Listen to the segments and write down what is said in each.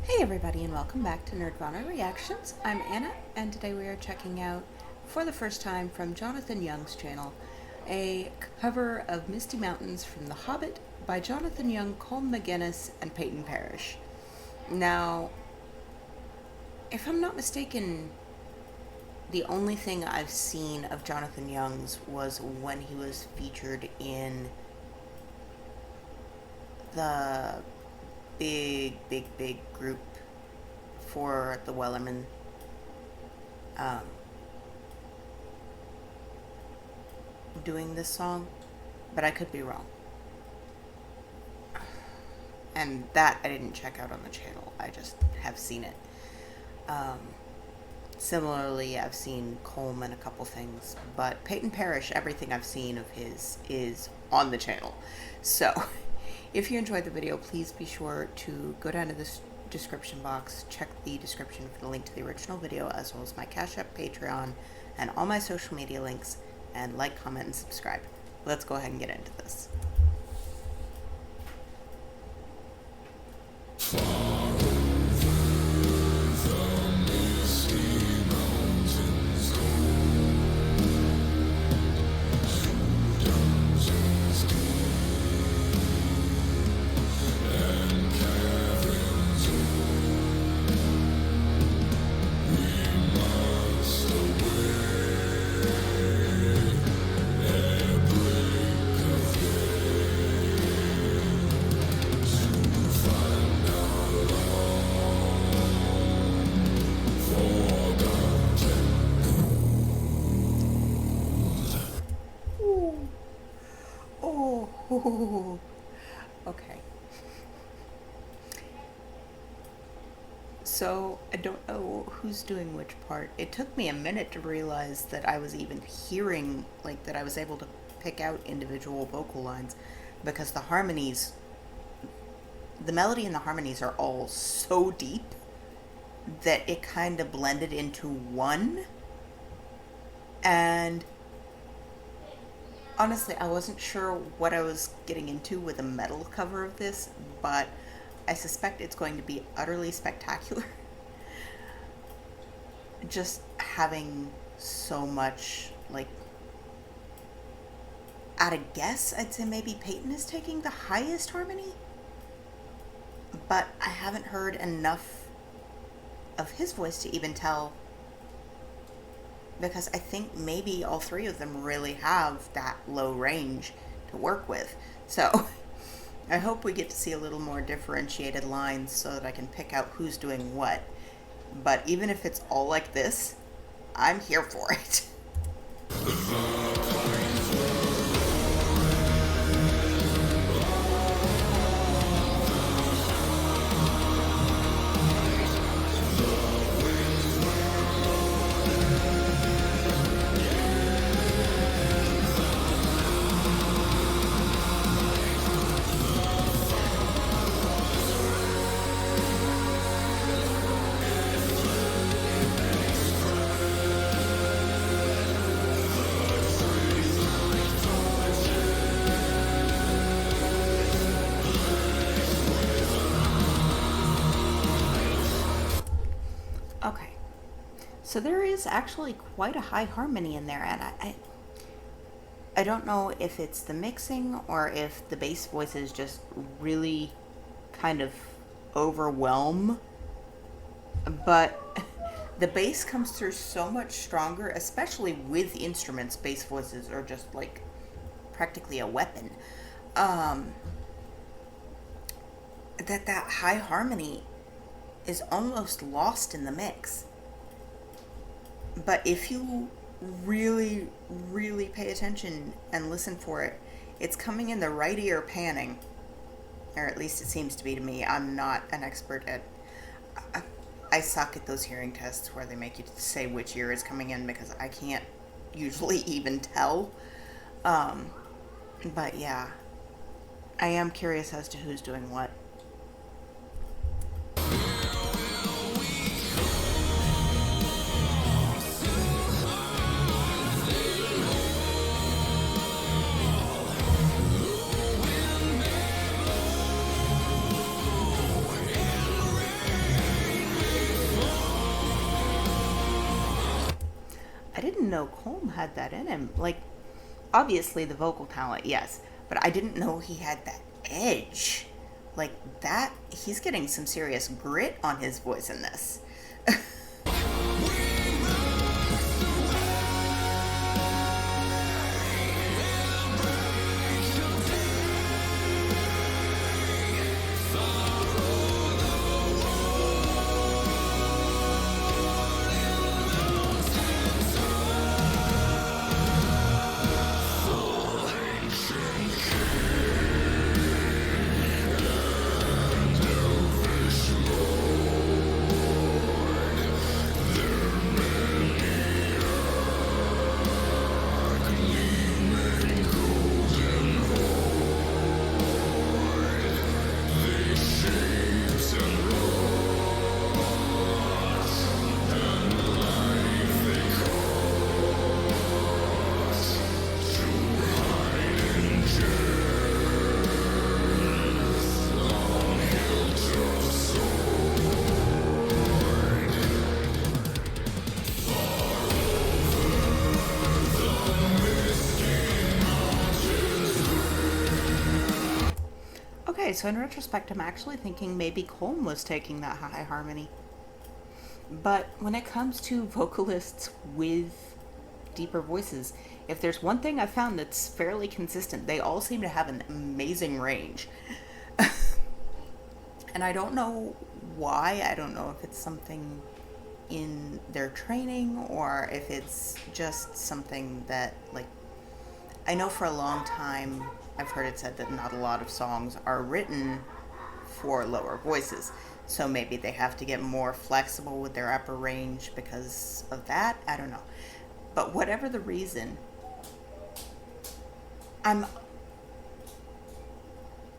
Hey everybody and welcome back to Nerdvana Reactions. I'm Anna and today we are checking out, for the first time from Jonathan Young's channel, a cover of Misty Mountains from The Hobbit by Jonathan Young, Colm McGuinness, and Peyton Parrish. Now, if I'm not mistaken, the only thing I've seen of Jonathan Young's was when he was featured in the big group for the Wellerman doing this song, but I could be wrong. And that I didn't check out on the channel, I just have seen it. Similarly, I've seen Colm in a couple things, but Peyton Parrish, everything I've seen of his is on the channel. So if you enjoyed the video, please be sure to go down to this description box, check the description for the link to the original video, as well as my Cash App, Patreon, and all my social media links, and like, comment, and subscribe. Let's go ahead and get into this. Oh, okay. So, I don't know who's doing which part. It took me a minute to realize that I was even hearing, like, that I was able to pick out individual vocal lines, because the harmonies, the melody and the harmonies are all so deep that it kind of blended into one. And honestly, I wasn't sure what I was getting into with a metal cover of this, but I suspect it's going to be utterly spectacular. Just having so much, like, at a guess, I'd say maybe Peyton is taking the highest harmony, but I haven't heard enough of his voice to even tell, because I think maybe all three of them really have that low range to work with. So I hope we get to see a little more differentiated lines so that I can pick out who's doing what. But even if it's all like this, I'm here for it. Okay, so there is actually quite a high harmony in there, and I don't know if it's the mixing or if the bass voices just really kind of overwhelm, but the bass comes through so much stronger, especially with instruments. Bass voices are just like practically a weapon. That high harmony is almost lost in the mix. But if you really, really pay attention and listen for it, it's coming in the right ear panning. Or at least it seems to be to me. I'm not an expert at... I suck at those hearing tests where they make you say which ear is coming in, because I can't usually even tell. But yeah, I am curious as to who's doing what. didn't know Colm had that in him. Like, obviously the vocal talent, yes, but I didn't know he had that edge. Like that, he's getting some serious grit on his voice in this. Okay, so in retrospect, I'm actually thinking maybe Colm was taking that high harmony. But when it comes to vocalists with deeper voices, if there's one thing I've found that's fairly consistent, they all seem to have an amazing range. And I don't know why. I don't know if it's something in their training or if it's just something that, like, I know for a long time I've heard it said that not a lot of songs are written for lower voices. So maybe they have to get more flexible with their upper range because of that. I don't know. But whatever the reason, I'm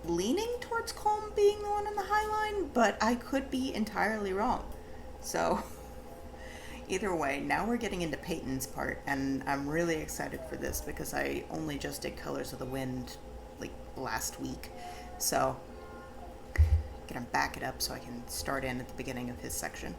leaning towards Colm being the one in the high line, but I could be entirely wrong. So either way, now we're getting into Peyton's part, and I'm really excited for this because I only just did Colors of the Wind like last week. So I'm gonna back it up so I can start in at the beginning of his section.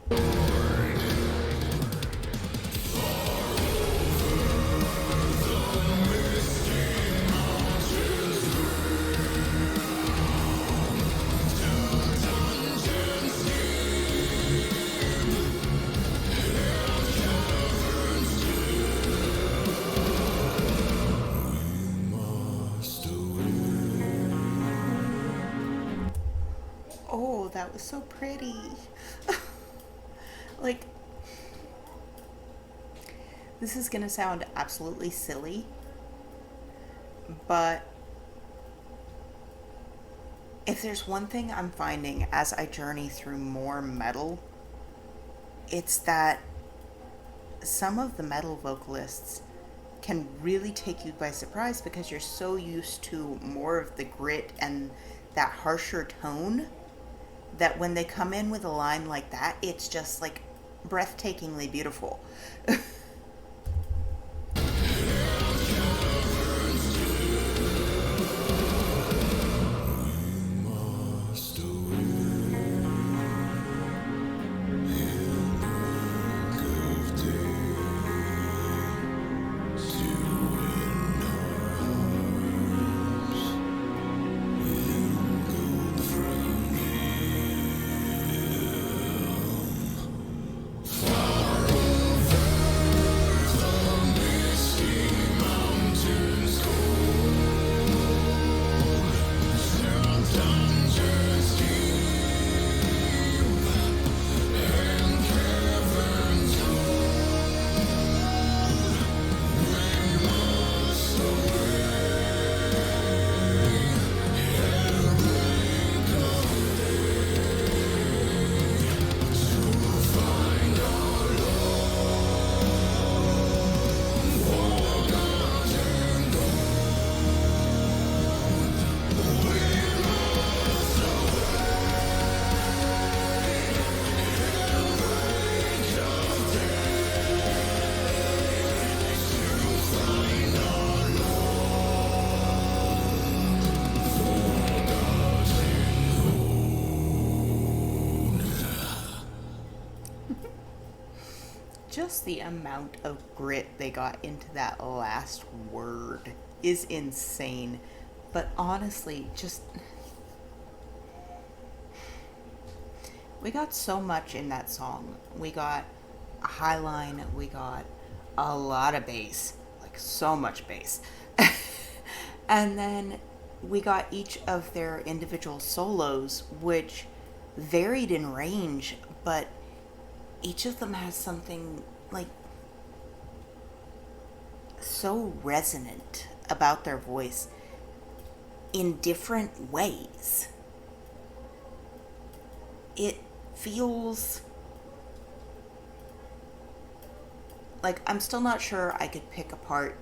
Oh, that was so pretty. Like, this is gonna sound absolutely silly, but if there's one thing I'm finding as I journey through more metal, it's that some of the metal vocalists can really take you by surprise because you're so used to more of the grit and that harsher tone that when they come in with a line like that, it's just like breathtakingly beautiful. just the amount of grit they got into that last word is insane. But honestly, just... we got so much in that song. We got a high line, we got a lot of bass, like so much bass. And then we got each of their individual solos, which varied in range, but each of them has something like so resonant about their voice in different ways. It feels like I'm still not sure I could pick apart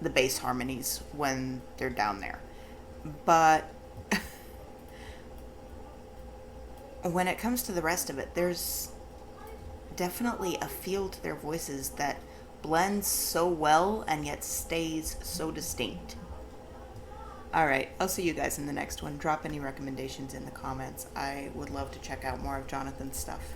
the bass harmonies when they're down there. But when it comes to the rest of it, there's definitely a feel to their voices that blends so well and yet stays so distinct. Alright, I'll see you guys in the next one. Drop any recommendations in the comments. I would love to check out more of Jonathan's stuff.